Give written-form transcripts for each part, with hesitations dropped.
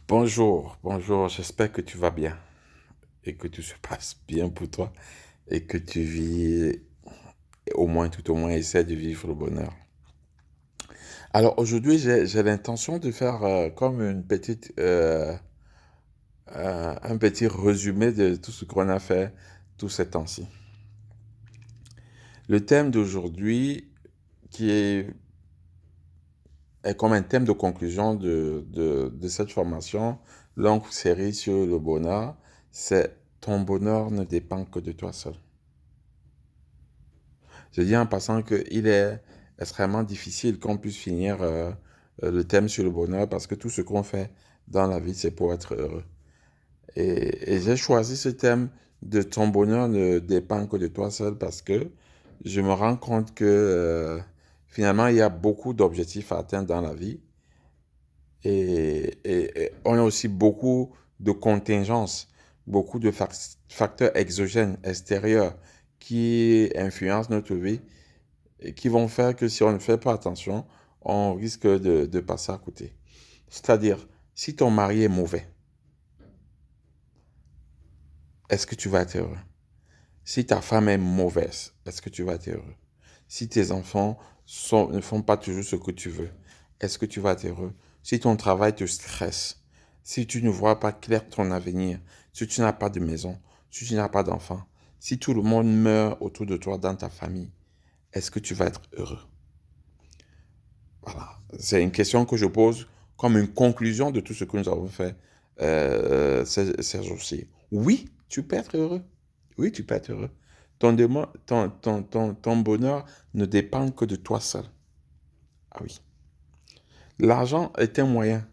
Bonjour, j'espère que tu vas bien et que tout se passe bien pour toi et que tu vis tout au moins, essaie de vivre le bonheur. Alors aujourd'hui, j'ai l'intention de faire comme un petit résumé de tout ce qu'on a fait tous ces temps-ci. Le thème d'aujourd'hui, qui est comme un thème de conclusion de cette formation, longue série sur le bonheur, c'est ton bonheur ne dépend que de toi seul. Je dis en passant qu'il est extrêmement difficile qu'on puisse finir le thème sur le bonheur parce que tout ce qu'on fait dans la vie, c'est pour être heureux. Et j'ai choisi ce thème de ton bonheur ne dépend que de toi seul parce que je me rends compte que finalement, il y a beaucoup d'objectifs à atteindre dans la vie et on a aussi beaucoup de contingences, beaucoup de facteurs exogènes, extérieurs qui influencent notre vie et qui vont faire que si on ne fait pas attention, on risque de passer à côté. C'est-à-dire, si ton mari est mauvais, est-ce que tu vas être heureux? Si ta femme est mauvaise, est-ce que tu vas être heureux? Si tes enfants ne font pas toujours ce que tu veux, est-ce que tu vas être heureux? Si ton travail te stresse, si tu ne vois pas clair ton avenir, si tu n'as pas de maison, si tu n'as pas d'enfants, si tout le monde meurt autour de toi dans ta famille, est-ce que tu vas être heureux? Voilà. C'est une question que je pose comme une conclusion de tout ce que nous avons fait ces jours-ci. Oui, tu peux être heureux. Oui, tu peux être heureux. Ton bonheur ne dépend que de toi seul. Ah oui. L'argent est un moyen.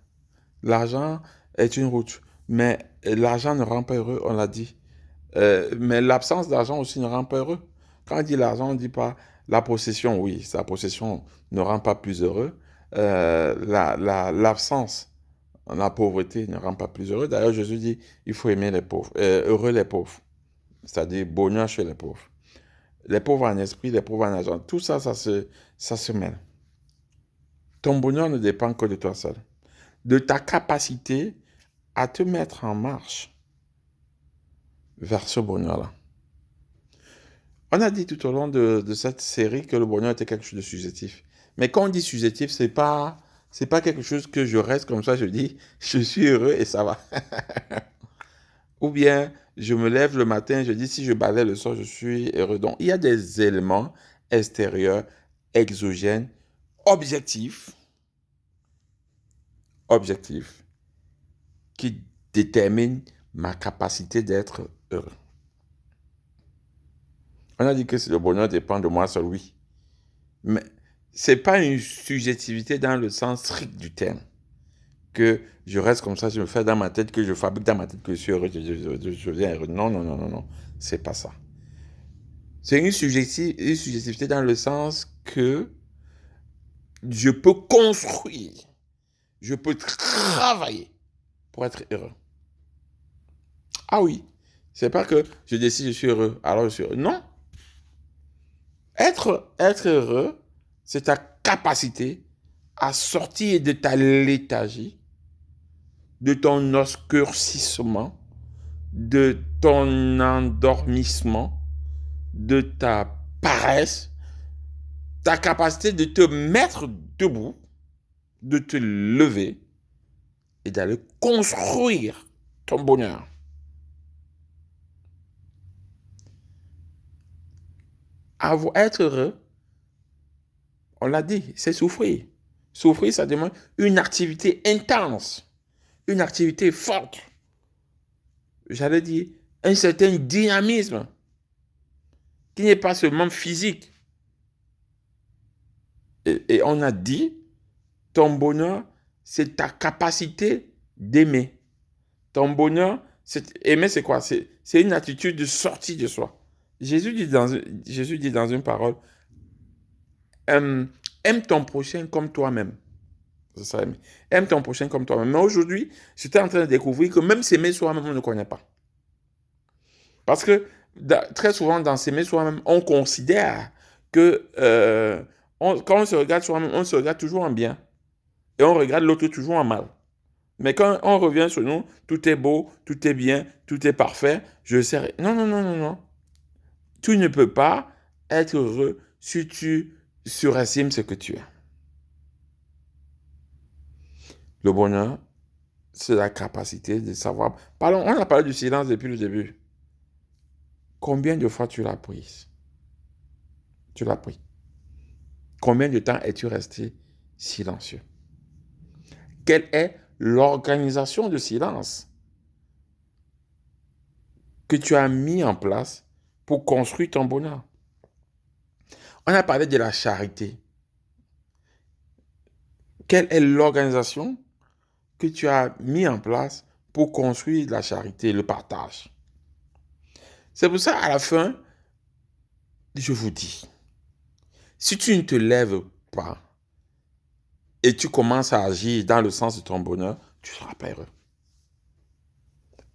L'argent est une route. Mais l'argent ne rend pas heureux, on l'a dit. Mais l'absence d'argent aussi ne rend pas heureux. Quand on dit l'argent, on ne dit pas la possession. Oui, la possession ne rend pas plus heureux. L'absence, la pauvreté ne rend pas plus heureux. D'ailleurs, Jésus dit, il faut aimer les pauvres, heureux les pauvres. C'est-à-dire bonheur chez les pauvres. Les pauvres en esprit, les pauvres en argent. Tout ça, ça se mêle. Ton bonheur ne dépend que de toi seul. De ta capacité à te mettre en marche vers ce bonheur-là. On a dit tout au long de cette série que le bonheur était quelque chose de subjectif. Mais quand on dit subjectif, c'est pas quelque chose que je reste comme ça, je dis, je suis heureux et ça va. Ou bien, je me lève le matin, je dis, si je balaie le soir, je suis heureux. Donc, il y a des éléments extérieurs, exogènes, objectifs, objectifs, qui déterminent ma capacité d'être heureux. On a dit que le bonheur dépend de moi seul, oui. Mais c'est pas une subjectivité dans le sens strict du terme. Que je reste comme ça, je me fais dans ma tête, que je fabrique dans ma tête que je suis heureux, je viens heureux. Non, non, non, non, non. C'est pas ça. C'est une subjectivité dans le sens que je peux construire, je peux travailler pour être heureux. Ah oui, c'est pas que je décide je suis heureux, alors je suis heureux. Non. Être heureux, c'est ta capacité à sortir de ta léthargie, de ton obscurcissement, de ton endormissement, de ta paresse, ta capacité de te mettre debout, de te lever et d'aller construire ton bonheur. Être heureux, on l'a dit, c'est souffrir. Souffrir, ça demande une activité intense, une activité forte. J'allais dire un certain dynamisme qui n'est pas seulement physique. Et on a dit, ton bonheur, c'est ta capacité d'aimer. Ton bonheur, aimer, c'est quoi? C'est une attitude de sortie de soi. Jésus dit dans une parole, aime ton prochain comme toi-même. C'est ça, aimer. Aime ton prochain comme toi-même. Mais aujourd'hui, j'étais en train de découvrir que même s'aimer soi-même, on ne connaît pas. Parce que très souvent, dans s'aimer soi-même, on considère que quand on se regarde soi-même, on se regarde toujours en bien. Et on regarde l'autre toujours en mal. Mais quand on revient sur nous, tout est beau, tout est bien, tout est parfait, je sais. Non, non, non, non, non. Tu ne peux pas être heureux si tu surestimes ce que tu es. Le bonheur, c'est la capacité de savoir. Parlons, on a parlé du silence depuis le début. Combien de fois tu l'as pris? Tu l'as pris. Combien de temps es-tu resté silencieux? Quelle est l'organisation de silence que tu as mis en place pour construire ton bonheur? On a parlé de la charité. Quelle est l'organisation que tu as mis en place pour construire la charité, le partage? C'est pour ça, à la fin, je vous dis, si tu ne te lèves pas et tu commences à agir dans le sens de ton bonheur, tu ne seras pas heureux.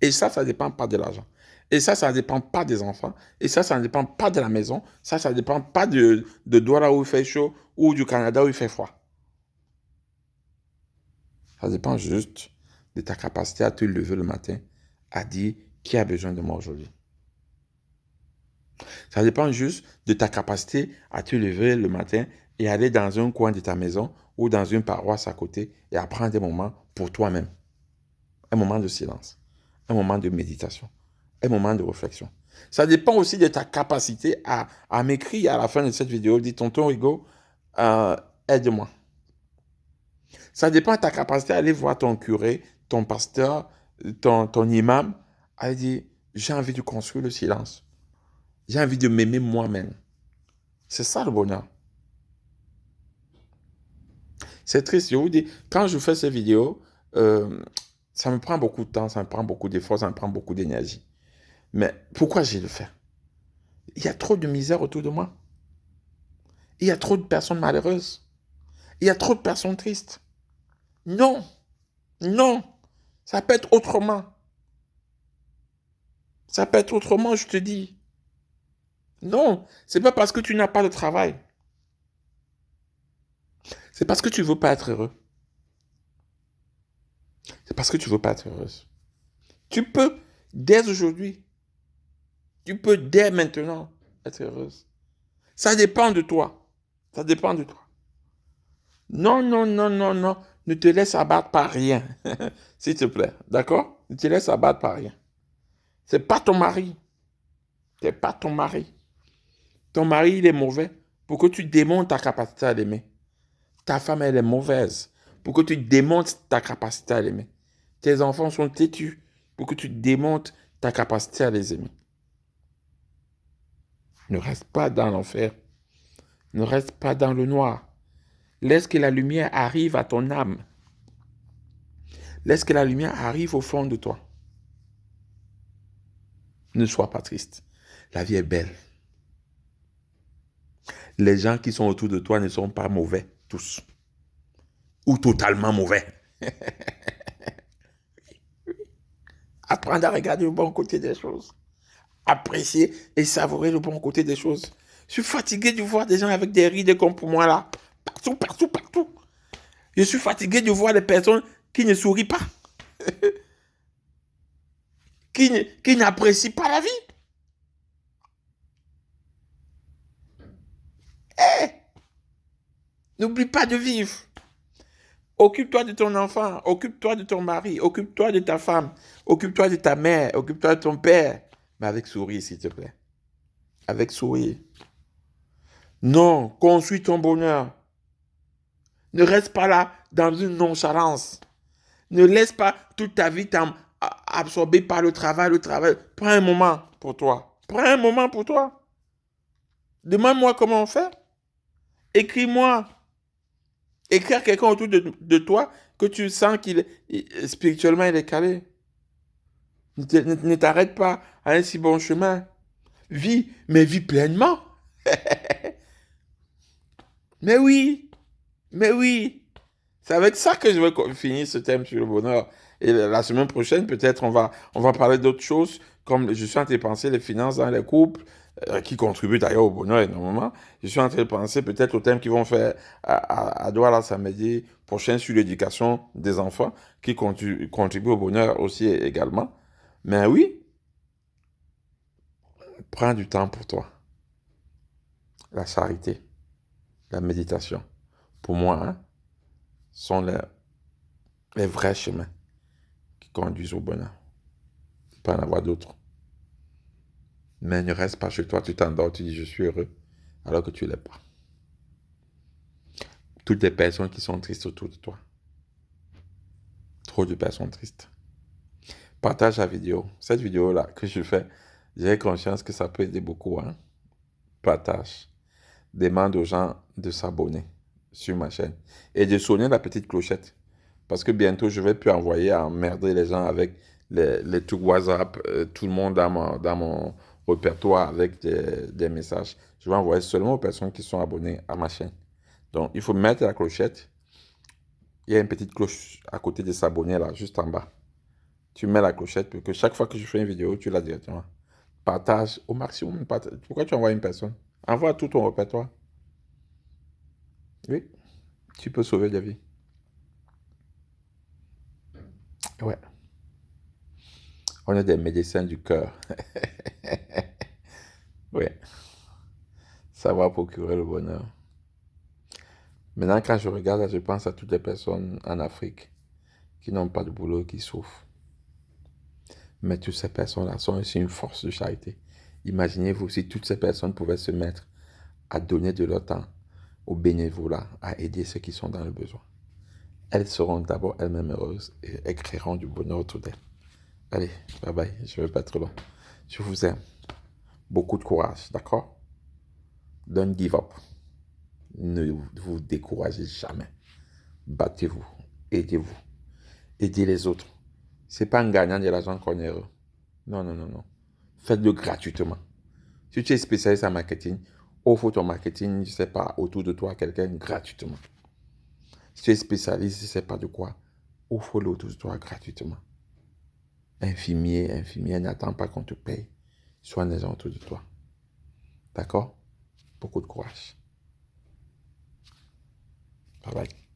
Et ça ne dépend pas de l'argent. Et ça ne dépend pas des enfants. Et ça ne dépend pas de la maison. Ça ne dépend pas de Douala où il fait chaud ou du Canada où il fait froid. Ça dépend juste de ta capacité à te lever le matin, à dire qui a besoin de moi aujourd'hui. Ça dépend juste de ta capacité à te lever le matin et aller dans un coin de ta maison ou dans une paroisse à côté et à prendre des moments pour toi-même. Un moment de silence, un moment de méditation, un moment de réflexion. Ça dépend aussi de ta capacité à m'écrire à la fin de cette vidéo, dire tonton Hugo, aide-moi. Ça dépend de ta capacité à aller voir ton curé, ton pasteur, ton imam, à dire j'ai envie de construire le silence. J'ai envie de m'aimer moi-même. C'est ça le bonheur. C'est triste, je vous dis, quand je fais ces vidéos, ça me prend beaucoup de temps, ça me prend beaucoup d'efforts, ça me prend beaucoup d'énergie. Mais pourquoi j'ai le faire? Il y a trop de misère autour de moi. Il y a trop de personnes malheureuses. Il y a trop de personnes tristes. Non, non, ça peut être autrement. Ça peut être autrement, je te dis. Non, c'est pas parce que tu n'as pas de travail. C'est parce que tu veux pas être heureux. C'est parce que tu veux pas être heureuse. Tu peux, dès aujourd'hui, tu peux dès maintenant être heureuse. Ça dépend de toi. Ça dépend de toi. Non, non, non, non, non. Ne te laisse abattre par rien. S'il te plaît. D'accord? Ne te laisse abattre par rien. C'est pas ton mari. C'est pas ton mari. Ton mari, il est mauvais pour que tu démontres ta capacité à l'aimer. Ta femme, elle est mauvaise pour que tu démontres ta capacité à l'aimer. Tes enfants sont têtus pour que tu démontres ta capacité à les aimer. Ne reste pas dans l'enfer. Ne reste pas dans le noir. Laisse que la lumière arrive à ton âme. Laisse que la lumière arrive au fond de toi. Ne sois pas triste. La vie est belle. Les gens qui sont autour de toi ne sont pas mauvais, tous. Ou totalement mauvais. Apprendre à regarder le bon côté des choses. Apprécier et savourer le bon côté des choses. Je suis fatigué de voir des gens avec des rides comme pour moi là. Partout, partout, partout. Je suis fatigué de voir des personnes qui ne sourient pas. qui n'apprécient pas la vie. N'oublie pas de vivre. Occupe-toi de ton enfant, occupe-toi de ton mari, occupe-toi de ta femme, occupe-toi de ta mère, occupe-toi de ton père. Mais avec sourire, s'il te plaît. Avec sourire. Non, construis ton bonheur. Ne reste pas là dans une nonchalance. Ne laisse pas toute ta vie absorbée par le travail, Prends un moment pour toi. Prends un moment pour toi. Demande-moi comment on fait. Écris-moi. Écris à quelqu'un autour de toi que tu sens spirituellement il est calé. Ne t'arrête pas à un si bon chemin. Vis, mais vis pleinement. Mais oui, mais oui. C'est avec ça que je vais finir ce thème sur le bonheur. Et la semaine prochaine, peut-être, on va parler d'autres choses, comme je suis en train de penser les finances dans les couples, qui contribuent d'ailleurs au bonheur énormément. Je suis en train de penser peut-être aux thèmes qu'ils vont faire à Douala samedi prochain sur l'éducation des enfants, qui contribuent au bonheur aussi également. Mais oui, prends du temps pour toi. La charité, la méditation, pour moi, hein, sont les vrais chemins qui conduisent au bonheur. Il peut en avoir d'autres. Mais ne reste pas chez toi, tu t'endors, tu dis je suis heureux, alors que tu ne l'es pas. Toutes les personnes qui sont tristes autour de toi. Trop de personnes tristes. Partage la vidéo. Cette vidéo-là que je fais, j'ai conscience que ça peut aider beaucoup. Hein? Partage. Demande aux gens de s'abonner sur ma chaîne et de sonner la petite clochette. Parce que bientôt, je ne vais plus envoyer à emmerder les gens avec les trucs WhatsApp, tout le monde dans mon répertoire avec des messages. Je vais envoyer seulement aux personnes qui sont abonnées à ma chaîne. Donc, il faut mettre la clochette. Il y a une petite cloche à côté de s'abonner là, juste en bas. Tu mets la clochette pour que chaque fois que je fais une vidéo, tu l'as directement. Partage au maximum. Pourquoi tu envoies une personne? Envoie tout ton répertoire. Oui, tu peux sauver des vies. Ouais, on est des médecins du cœur. Ouais, ça va procurer le bonheur. Maintenant, quand je regarde, je pense à toutes les personnes en Afrique qui n'ont pas de boulot, qui souffrent. Mais toutes ces personnes-là sont aussi une force de charité. Imaginez-vous si toutes ces personnes pouvaient se mettre à donner de leur temps aux bénévolats, à aider ceux qui sont dans le besoin. Elles seront d'abord elles-mêmes heureuses et créeront du bonheur autour d'elles. Allez, bye bye, je ne vais pas trop long. Je vous aime. Beaucoup de courage, d'accord? Don't give up. Ne vous découragez jamais. Battez-vous. Aidez-vous. Aidez les autres. Ce n'est pas en gagnant de l'argent qu'on est heureux. Non, non, non, non. Faites-le gratuitement. Si tu es spécialiste en marketing, offre ton marketing, je ne sais pas, autour de toi à quelqu'un gratuitement. Si tu es spécialiste, je ne sais pas de quoi, offre-le autour de toi gratuitement. Infirmier, n'attends pas qu'on te paye. Sois les gens autour de toi. D'accord? Beaucoup de courage. Bye bye.